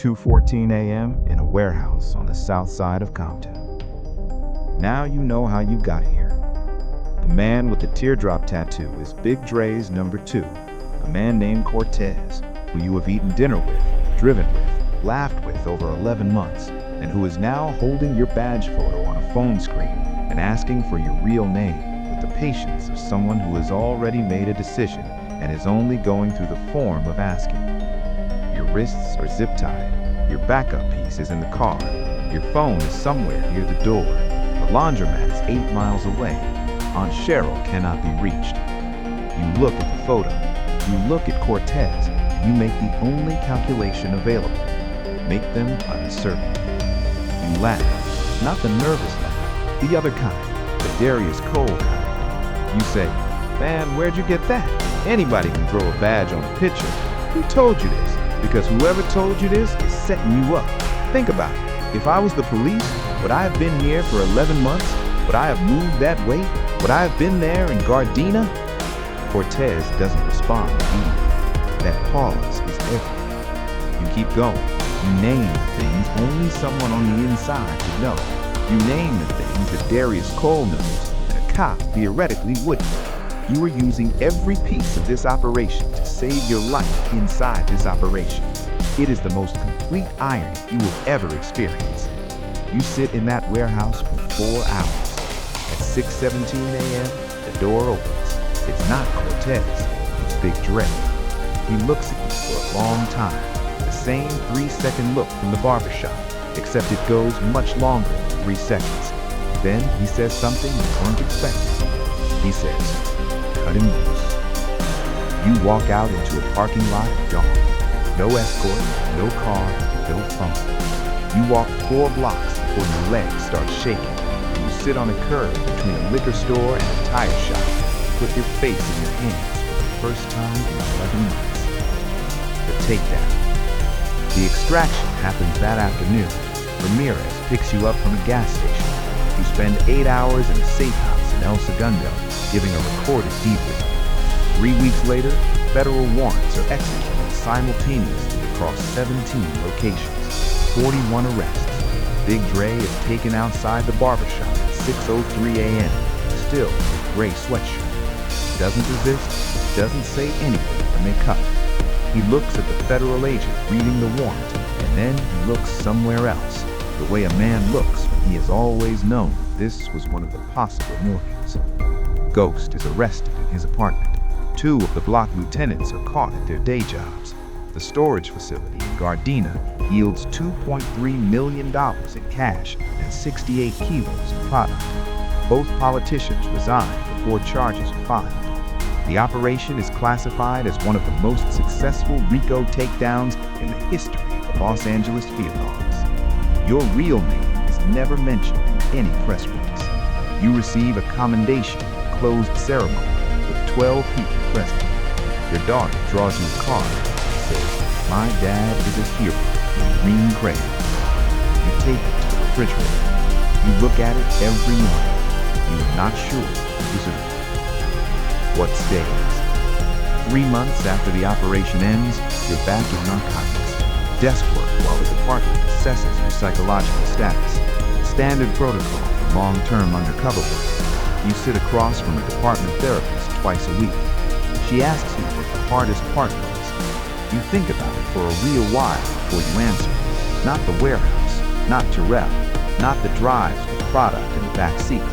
2:14 a.m. in a warehouse on the south side of Compton. Now you know how you got here. The man with the teardrop tattoo is Big Dre's number 2, a man named Cortez, who you have eaten dinner with, driven with, laughed with over 11 months, and who is now holding your badge photo on a phone screen and asking for your real name with the patience of someone who has already made a decision and is only going through the form of asking. Your wrists are zip-tied, your backup piece is in the car, your phone is somewhere near the door, the laundromat is 8 miles away, Aunt Cheryl cannot be reached. You look at the photo, you look at Cortez, you make the only calculation available. Make them uncertain. You laugh, not the nervous laugh, the other kind, the Darius Cole kind. You say, "Man, where'd you get that? Anybody can throw a badge on a picture. Who told you this?" Because whoever told you this is setting you up. Think about it. If I was the police, would I have been here for 11 months? Would I have moved that way? Would I have been there in Gardena? Cortez doesn't respond immediately. That pause is everything. You keep going. You name things only someone on the inside would know. You name the things that Darius Cole knows that a cop theoretically wouldn't. You are using every piece of this operation to save your life inside this operation. It is the most complete irony you will ever experience. You sit in that warehouse for 4 hours. At 6:17 a.m., the door opens. It's not Cortez, it's Big Dre. He looks at you for a long time, the same 3-second look from the barbershop, except it goes much longer than 3 seconds. Then he says something you weren't expecting. He says, "Cut him loose." You walk out into a parking lot at dawn. No escort, no car, no phone. You walk 4 blocks before your legs start shaking, and you sit on a curb between a liquor store and a tire shop. Put your face in your hands for the first time in 11 months. The takedown. The extraction happens that afternoon. Ramirez picks you up from a gas station. You spend 8 hours in a safe house in El Segundo, giving a recorded debrief. 3 weeks later, federal warrants are executed simultaneously across 17 locations, 41 arrests. Big Dre is taken outside the barbershop at 6:03 a.m., still with gray sweatshirt. He doesn't resist, doesn't say anything when they cuff him. He looks at the federal agent reading the warrant, and then he looks somewhere else, the way a man looks when he has always known this was one of the possible Morgans. Ghost is arrested in his apartment. 2 of the block lieutenants are caught at their day jobs. The storage facility in Gardena yields $2.3 million in cash and 68 kilos of product. Both politicians resign before charges are filed. The operation is classified as one of the most successful RICO takedowns in the history of Los Angeles field office. Your real name is never mentioned in any press release. You receive a commendation at a closed ceremony with 12 people present. Your daughter draws you a card and says, "My dad is a hero," in green crayon. You take it to the refrigerator. You look at it every morning. You are not sure you deserve it. What stays? 3 months after the operation ends, you're back in narcotics. Desk work while the department assesses your psychological status. Standard protocol for long-term undercover work. You sit across from a department therapist twice a week. She asks you what the hardest part was. You think about it for a real while before you answer. Not the warehouse, not Terrell, not the drives with product in the back seat.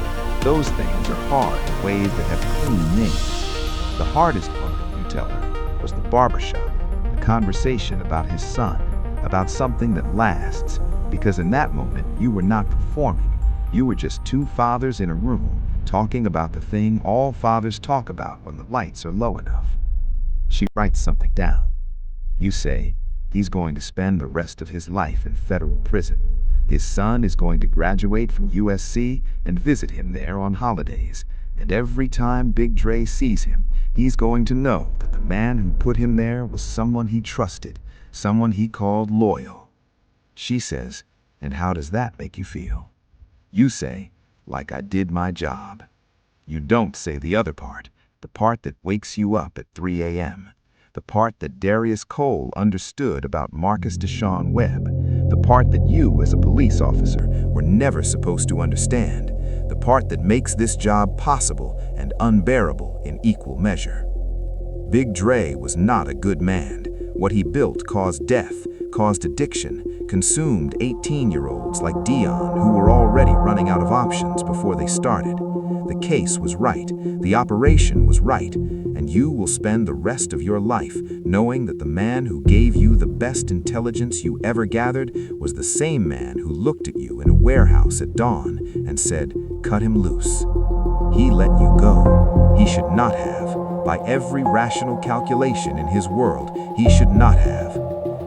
Those things are hard in ways that have clean names. The hardest part, you tell her, was the barbershop, the conversation about his son, about something that lasts, because in that moment you were not performing. You were just 2 fathers in a room talking about the thing all fathers talk about when the lights are low enough. She writes something down. You say, he's going to spend the rest of his life in federal prison. His son is going to graduate from USC and visit him there on holidays. And every time Big Dre sees him, he's going to know that the man who put him there was someone he trusted, someone he called loyal. She says, "And how does that make you feel?" You say, "Like I did my job." You don't say the other part, the part that wakes you up at 3 a.m., the part that Darius Cole understood about Marcus Deshaun Webb, the part that you, as a police officer, were never supposed to understand, the part that makes this job possible and unbearable in equal measure. Big Dre was not a good man. What he built caused death, caused addiction, consumed 18-year-olds like Dion who were already running out of options before they started. The case was right, the operation was right, and you will spend the rest of your life knowing that the man who gave you the best intelligence you ever gathered was the same man who looked at you in a warehouse at dawn and said, "Cut him loose." He let you go. He should not have. By every rational calculation in his world, he should not have.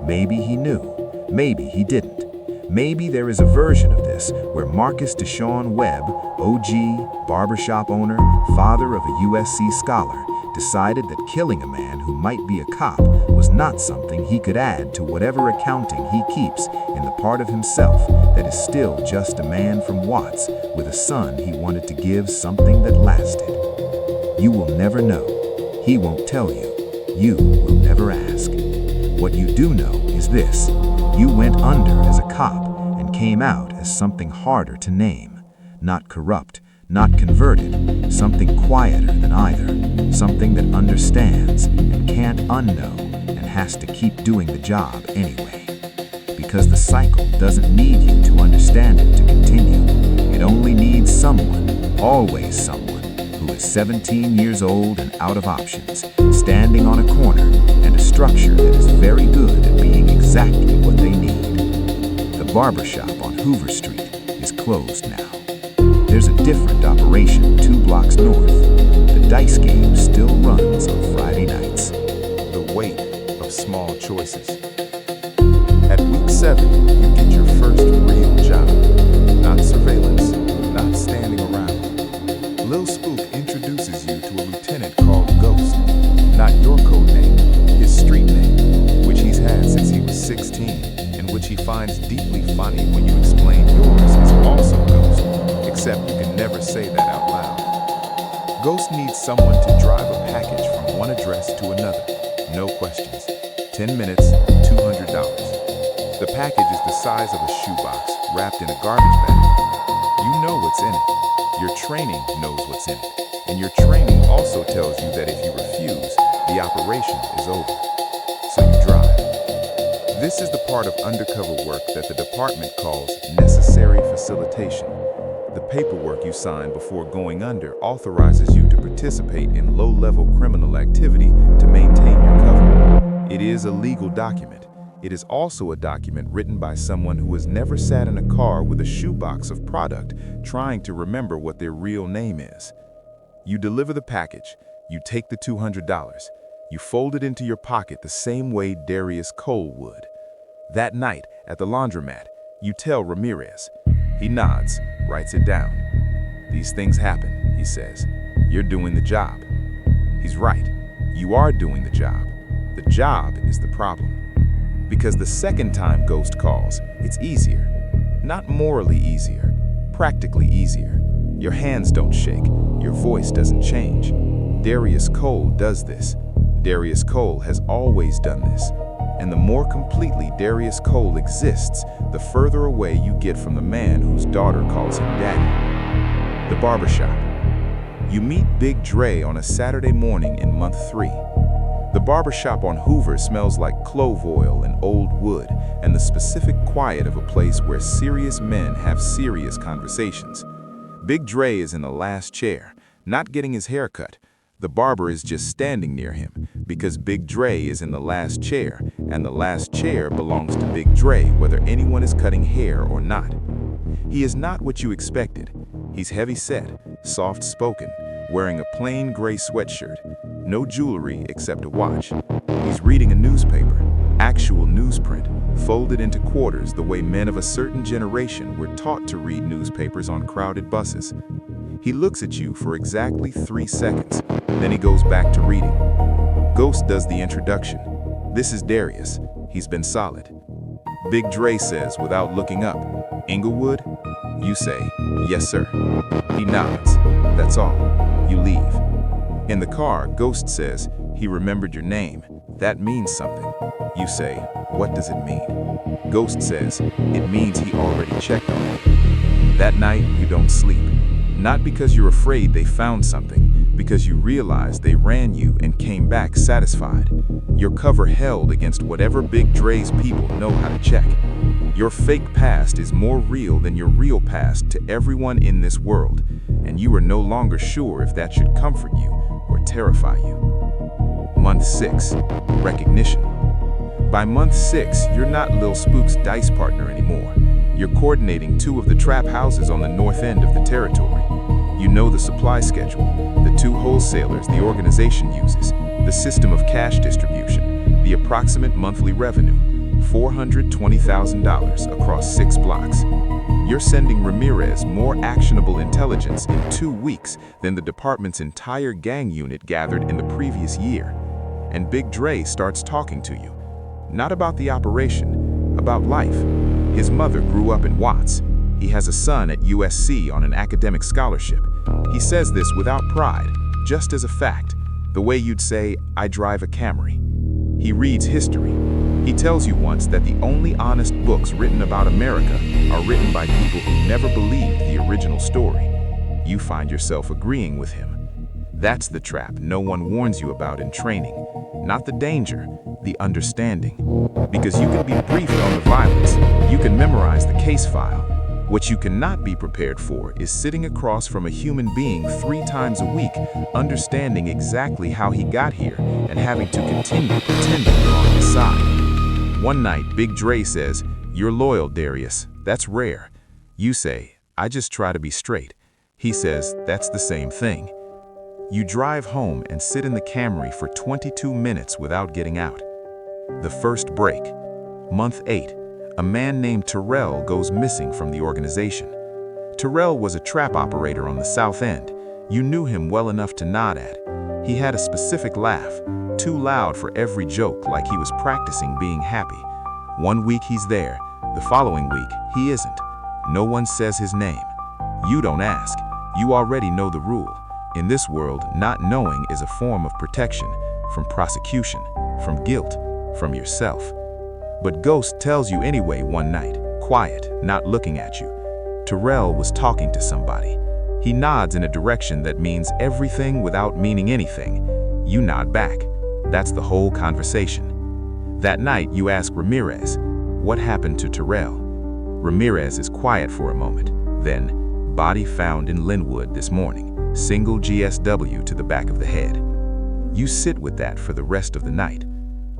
Maybe he knew. Maybe he didn't. Maybe there is a version of this where Marcus Deshaun Webb, OG, barbershop owner, father of a USC scholar, decided that killing a man who might be a cop was not something he could add to whatever accounting he keeps in the part of himself that is still just a man from Watts with a son he wanted to give something that lasted. You will never know. He won't tell you. You will never ask. What you do know is this: you went under as a cop and came out as something harder to name. Not corrupt, not converted, something quieter than either, something that understands and can't unknow and has to keep doing the job anyway. Because the cycle doesn't need you to understand it to continue. It only needs someone, always someone, who is 17 years old and out of options, standing on a corner and a structure that is very good at being exactly what they need. The barbershop on Hoover Street is closed now. There's a different operation 2 blocks north. The dice game still runs on Friday nights. The weight of small choices. At week 7, you get your first real job. Not surveillance, not standing around. Lil Spook introduces you to a lieutenant called Ghost. Not your code name, his street name, which he's had since he was 16, and which he finds deeply funny when you explain yours is also Ghost, except you can never say that out loud. Ghost needs someone to drive a package from one address to another. No questions. 10 minutes, $200. The package is the size of a shoebox wrapped in a garbage bag. You know what's in it. Your training knows what's in it. And your training also tells you that if you refuse, the operation is over. So you drive. This is the part of undercover work that the department calls necessary facilitation. The paperwork you sign before going under authorizes you to participate in low-level criminal activity to maintain your cover. It is a legal document. It is also a document written by someone who has never sat in a car with a shoebox of product trying to remember what their real name is. You deliver the package. You take the $200. You fold it into your pocket the same way Darius Cole would. That night, at the laundromat, you tell Ramirez. He nods, writes it down. "These things happen," he says. "You're doing the job." He's right. You are doing the job. The job is the problem. Because the second time Ghost calls, it's easier. Not morally easier, practically easier. Your hands don't shake, your voice doesn't change. Darius Cole does this. Darius Cole has always done this. And the more completely Darius Cole exists, the further away you get from the man whose daughter calls him daddy. The barbershop. You meet Big Dre on a Saturday morning in month 3. The barbershop on Hoover smells like clove oil and old wood, and the specific quiet of a place where serious men have serious conversations. Big Dre is in the last chair, not getting his hair cut. The barber is just standing near him, because Big Dre is in the last chair, and the last chair belongs to Big Dre whether anyone is cutting hair or not. He is not what you expected. He's heavy-set, soft-spoken, wearing a plain gray sweatshirt, no jewelry except a watch. He's reading a newspaper, actual newsprint, folded into quarters the way men of a certain generation were taught to read newspapers on crowded buses. He looks at you for exactly 3 seconds, then he goes back to reading. Ghost does the introduction. "This is Darius. He's been solid." Big Dre says without looking up, "Inglewood?" You say, "Yes, sir." He nods. That's all. You leave. In the car, Ghost says, "He remembered your name. That means something. You say, what does it mean? Ghost says, it means he already checked on you. That night, you don't sleep. Not because you're afraid they found something, because you realize they ran you and came back satisfied. Your cover held against whatever Big Dre's people know how to check. Your fake past is more real than your real past to everyone in this world, and you are no longer sure if that should comfort you or terrify you. Month 6, recognition. By month 6, you're not Lil Spook's dice partner anymore. You're coordinating 2 of the trap houses on the north end of the territory. You know the supply schedule, the 2 wholesalers the organization uses, the system of cash distribution, the approximate monthly revenue, $420,000 across 6 blocks. You're sending Ramirez more actionable intelligence in 2 weeks than the department's entire gang unit gathered in the previous year. And Big Dre starts talking to you. Not about the operation, about life. His mother grew up in Watts. He has a son at USC on an academic scholarship. He says this without pride, just as a fact, the way you'd say, I drive a Camry. He reads history. He tells you once that the only honest books written about America are written by people who never believed the original story. You find yourself agreeing with him. That's the trap no one warns you about in training. Not the danger, the understanding. Because you can be briefed on the violence, you can memorize the case file. What you cannot be prepared for is sitting across from a human being 3 times a week, understanding exactly how he got here and having to continue pretending you're on his side. One night, Big Dre says, "You're loyal, Darius. That's rare." You say, "I just try to be straight." He says, "That's the same thing." You drive home and sit in the Camry for 22 minutes without getting out. The first break. Month 8. A man named Terrell goes missing from the organization. Terrell was a trap operator on the South End. You knew him well enough to nod at. He had a specific laugh, too loud for every joke, like he was practicing being happy. One week he's there, the following week he isn't. No one says his name. You don't ask. You already know the rule. In this world, not knowing is a form of protection, from prosecution, from guilt, from yourself. But Ghost tells you anyway one night, quiet, not looking at you. Terrell was talking to somebody. He nods in a direction that means everything without meaning anything. You nod back. That's the whole conversation. That night, you ask Ramirez, what happened to Terrell? Ramirez is quiet for a moment. Then, body found in Linwood this morning. Single GSW to the back of the head. You sit with that for the rest of the night.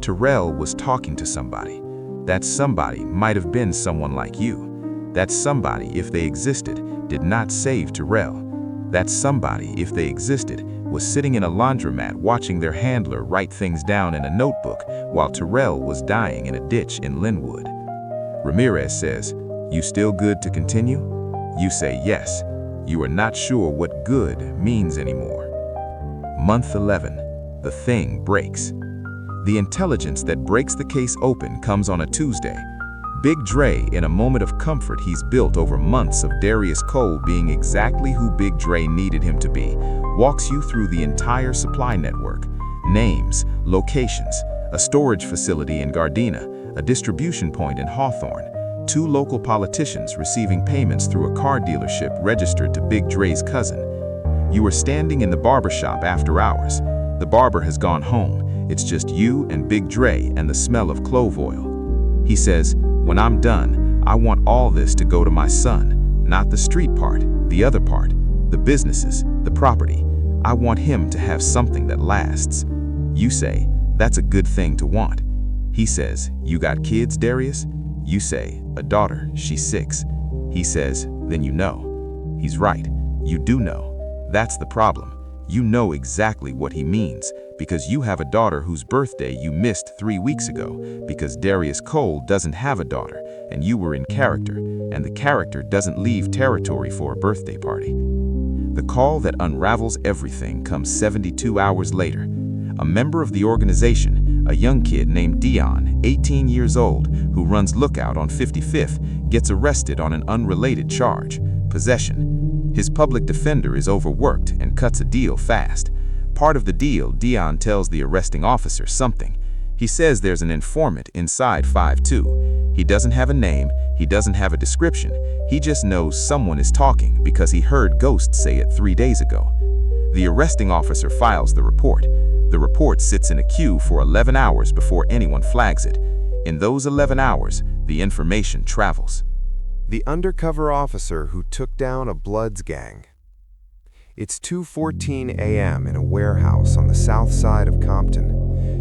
Terrell was talking to somebody. That somebody might have been someone like you. That somebody, if they existed, did not save Terrell. That somebody, if they existed, was sitting in a laundromat watching their handler write things down in a notebook while Terrell was dying in a ditch in Linwood. Ramirez says, "You still good to continue?" You say yes. You are not sure what good means anymore. Month 11. The thing breaks. The intelligence that breaks the case open comes on a Tuesday. Big Dre, in a moment of comfort he's built over months of Darius Cole being exactly who Big Dre needed him to be, walks you through the entire supply network. Names, locations, a storage facility in Gardena, a distribution point in Hawthorne, 2 local politicians receiving payments through a car dealership registered to Big Dre's cousin. You are standing in the barbershop after hours. The barber has gone home. It's just you and Big Dre and the smell of clove oil. He says, "When I'm done, I want all this to go to my son, not the street part, the other part, the businesses, the property. I want him to have something that lasts." You say, "That's a good thing to want." He says, "You got kids, Darius?" You say, "A daughter, she's 6. He says, "Then you know." He's right. You do know. That's the problem. You know exactly what he means, because you have a daughter whose birthday you missed 3 weeks ago, because Darius Cole doesn't have a daughter, and you were in character, and the character doesn't leave territory for a birthday party. The call that unravels everything comes 72 hours later. A member of the organization, a young kid named Dion, 18 years old, who runs Lookout on 55th, gets arrested on an unrelated charge, possession. His public defender is overworked and cuts a deal fast. Part of the deal, Dion tells the arresting officer something. He says there's an informant inside 5-2. He doesn't have a name, he doesn't have a description, he just knows someone is talking because he heard ghosts say it 3 days ago. The arresting officer files the report. The report sits in a queue for 11 hours before anyone flags it. In those 11 hours, the information travels. The undercover officer who took down a Bloods gang. It's 2:14 a.m. in a warehouse on the south side of Compton.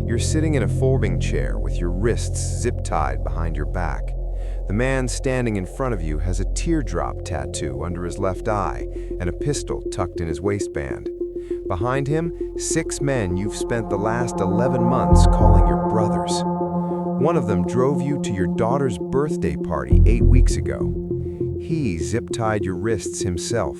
You're sitting in a folding chair with your wrists zip-tied behind your back. The man standing in front of you has a teardrop tattoo under his left eye and a pistol tucked in his waistband. Behind him, 6 men you've spent the last 11 months calling your brothers. One of them drove you to your daughter's birthday party 8 weeks ago. He zip-tied your wrists himself.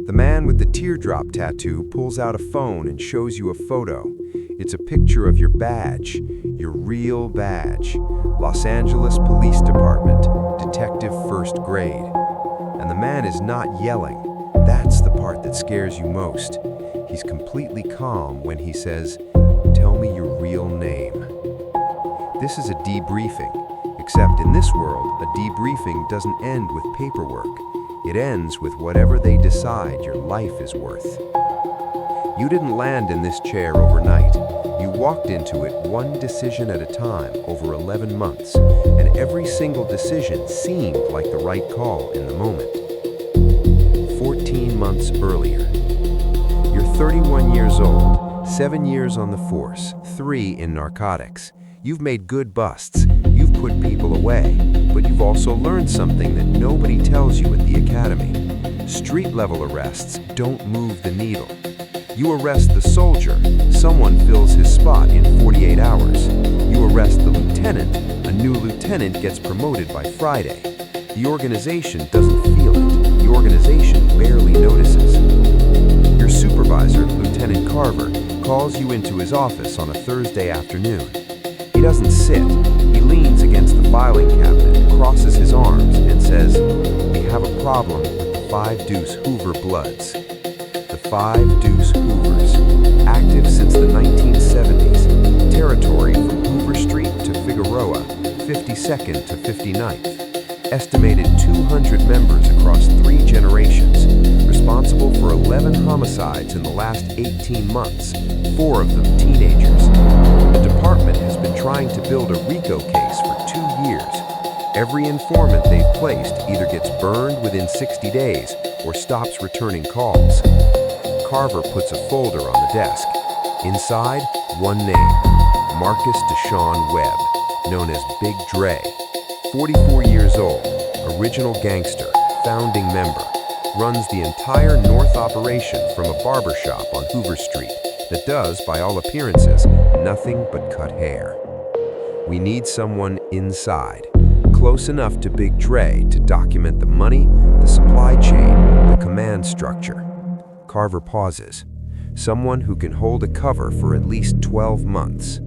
The man with the teardrop tattoo pulls out a phone and shows you a photo. It's a picture of your badge, your real badge. Los Angeles Police Department, Detective First Grade. And the man is not yelling. That's the part that scares you most. He's completely calm when he says, "Tell me your real name." This is a debriefing, except in this world, a debriefing doesn't end with paperwork. It ends with whatever they decide your life is worth. You didn't land in this chair overnight. You walked into it one decision at a time over 11 months, and every single decision seemed like the right call in the moment. 14 months earlier. You're 31 years old, 7 years on the force, 3 in narcotics. You've made good busts, you've put people away, but you've also learned something that nobody tells you at the academy. Street-level arrests don't move the needle. You arrest the soldier, someone fills his spot in 48 hours. You arrest the lieutenant, a new lieutenant gets promoted by Friday. The organization doesn't feel it. The organization barely notices. Your supervisor, Lieutenant Carver, calls you into his office on a Thursday afternoon. He doesn't sit. He leans against the filing cabinet, crosses his arms, and says, "We have a problem with the 5 Deuce Hoover Bloods." The 5 Deuce Hoovers, active since the 1970s, territory from Hoover Street to Figueroa, 52nd to 59th. Estimated 200 members across 3 generations, responsible for 11 homicides in the last 18 months, 4 of them teenagers. The department has been trying to build a RICO case for 2 years. Every informant they've placed either gets burned within 60 days or stops returning calls. Carver puts a folder on the desk. Inside, one name, Marcus Deshaun Webb, known as Big Dre. 44 years old, original gangster, founding member, runs the entire North operation from a barbershop on Hoover Street that does, by all appearances, nothing but cut hair. We need someone inside, close enough to Big Dre to document the money, the supply chain, the command structure. Carver pauses. Someone who can hold a cover for at least 12 months.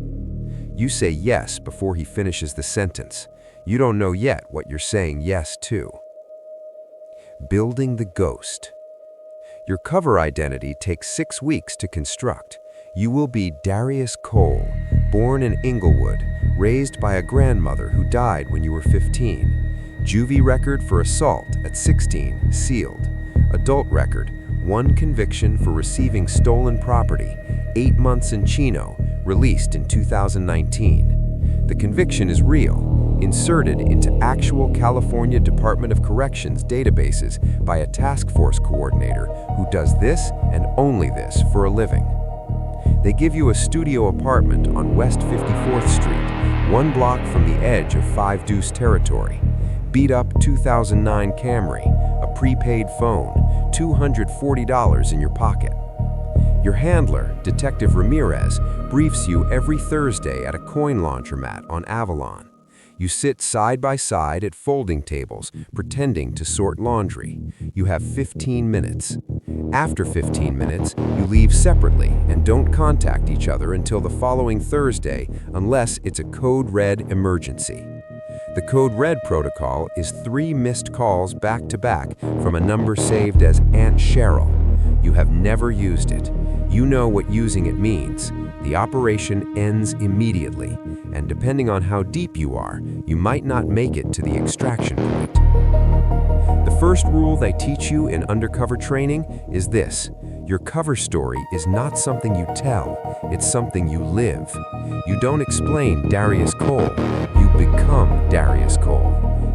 You say yes before he finishes the sentence. You don't know yet what you're saying yes to. Building the ghost. Your cover identity takes 6 weeks to construct. You will be Darius Cole, born in Inglewood, raised by a grandmother who died when you were 15. Juvie record for assault at 16, sealed. Adult record, 1 conviction for receiving stolen property, 8 months in Chino, released in 2019. The conviction is real, inserted into actual California Department of Corrections databases by a task force coordinator who does this and only this for a living. They give you a studio apartment on West 54th Street, 1 block from the edge of 5 Deuce territory. Beat up 2009 Camry, a prepaid phone, $240 in your pocket. Your handler, Detective Ramirez, briefs you every Thursday at a coin laundromat on Avalon. You sit side by side at folding tables, pretending to sort laundry. You have 15 minutes. After 15 minutes, you leave separately and don't contact each other until the following Thursday unless it's a code red emergency. The code red protocol is 3 missed calls back to back from a number saved as Aunt Cheryl. You have never used it. You know what using it means. The operation ends immediately, and depending on how deep you are, you might not make it to the extraction point. The first rule they teach you in undercover training is this: your cover story is not something you tell, it's something you live. You don't explain Darius Cole, you become Darius Cole.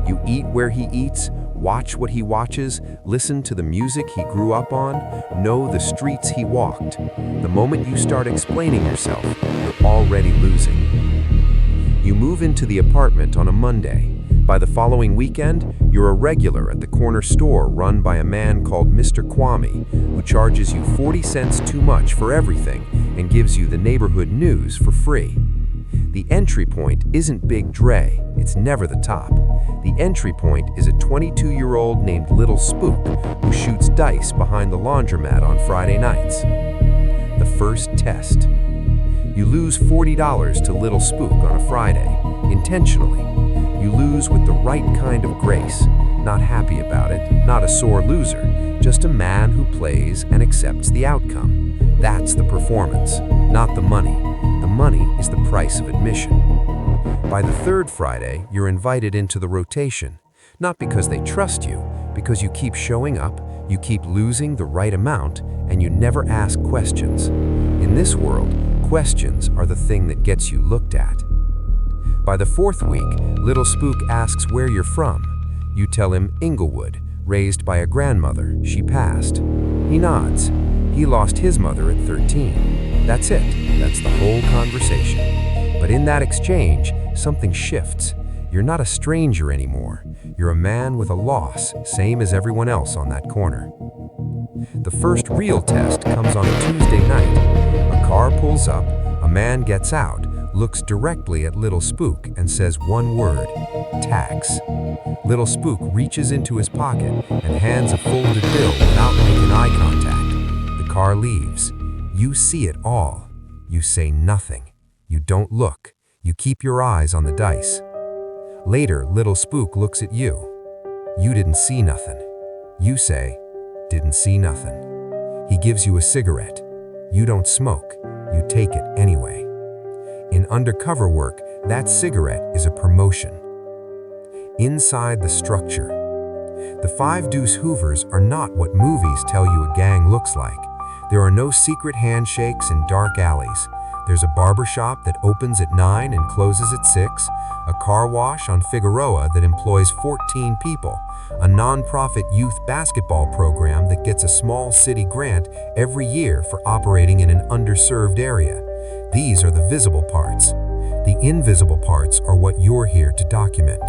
You eat where he eats, watch what he watches, listen to the music he grew up on, know the streets he walked. The moment you start explaining yourself, you're already losing. You move into the apartment on a Monday. By the following weekend, you're a regular at the corner store run by a man called Mr. Kwame, who charges you 40 cents too much for everything and gives you the neighborhood news for free. The entry point isn't Big Dre, it's never the top. The entry point is a 22-year-old named Little Spook who shoots dice behind the laundromat on Friday nights. The first test. You lose $40 to Little Spook on a Friday, intentionally. You lose with the right kind of grace, not happy about it, not a sore loser, just a man who plays and accepts the outcome. That's the performance, not the money. The money is the price of admission. By the third Friday, you're invited into the rotation, not because they trust you, because you keep showing up, you keep losing the right amount, and you never ask questions. In this world, questions are the thing that gets you looked at. By the fourth week, Little Spook asks where you're from. You tell him Inglewood, raised by a grandmother, she passed. He nods. He lost his mother at 13. That's it. That's the whole conversation. But in that exchange, something shifts. You're not a stranger anymore. You're a man with a loss, same as everyone else on that corner. The first real test comes on a Tuesday night. A car pulls up, a man gets out, looks directly at Little Spook and says one word: tax. Little Spook reaches into his pocket and hands a folded bill without making eye contact. The car leaves. You see it all. You say nothing. You don't look. You keep your eyes on the dice. Later, Little Spook looks at you. You didn't see nothing. You say, didn't see nothing. He gives you a cigarette. You don't smoke. You take it anyway. In undercover work, that cigarette is a promotion. Inside the structure. The 5 Deuce Hoovers are not what movies tell you a gang looks like. There are no secret handshakes in dark alleys. There's a barbershop that opens at 9 and closes at 6, a car wash on Figueroa that employs 14 people, a non-profit youth basketball program that gets a small city grant every year for operating in an underserved area. These are the visible parts. The invisible parts are what you're here to document.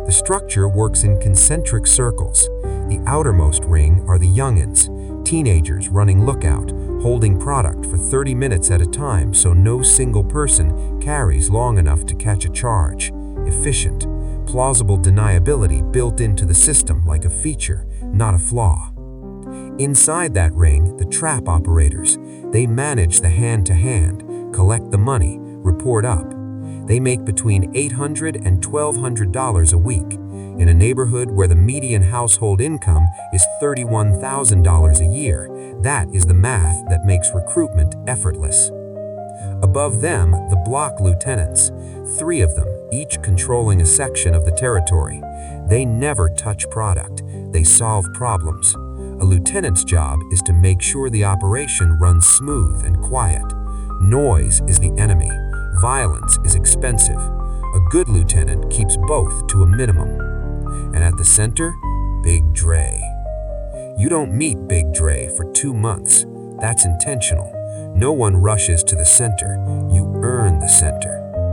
The structure works in concentric circles. The outermost ring are the youngins, teenagers running lookout, holding product for 30 minutes at a time so no single person carries long enough to catch a charge. Efficient, plausible deniability built into the system like a feature, not a flaw. Inside that ring, the trap operators. They manage the hand-to-hand, collect the money, report up. They make between $800 and $1,200 a week, in a neighborhood where the median household income is $31,000 a year. That is the math that makes recruitment effortless. Above them, the block lieutenants, 3 of them, each controlling a section of the territory. They never touch product, they solve problems. A lieutenant's job is to make sure the operation runs smooth and quiet. Noise is the enemy. Violence is expensive. A good lieutenant keeps both to a minimum. And at the center, Big Dre. You don't meet Big Dre for 2 months. That's intentional. No one rushes to the center. You earn the center.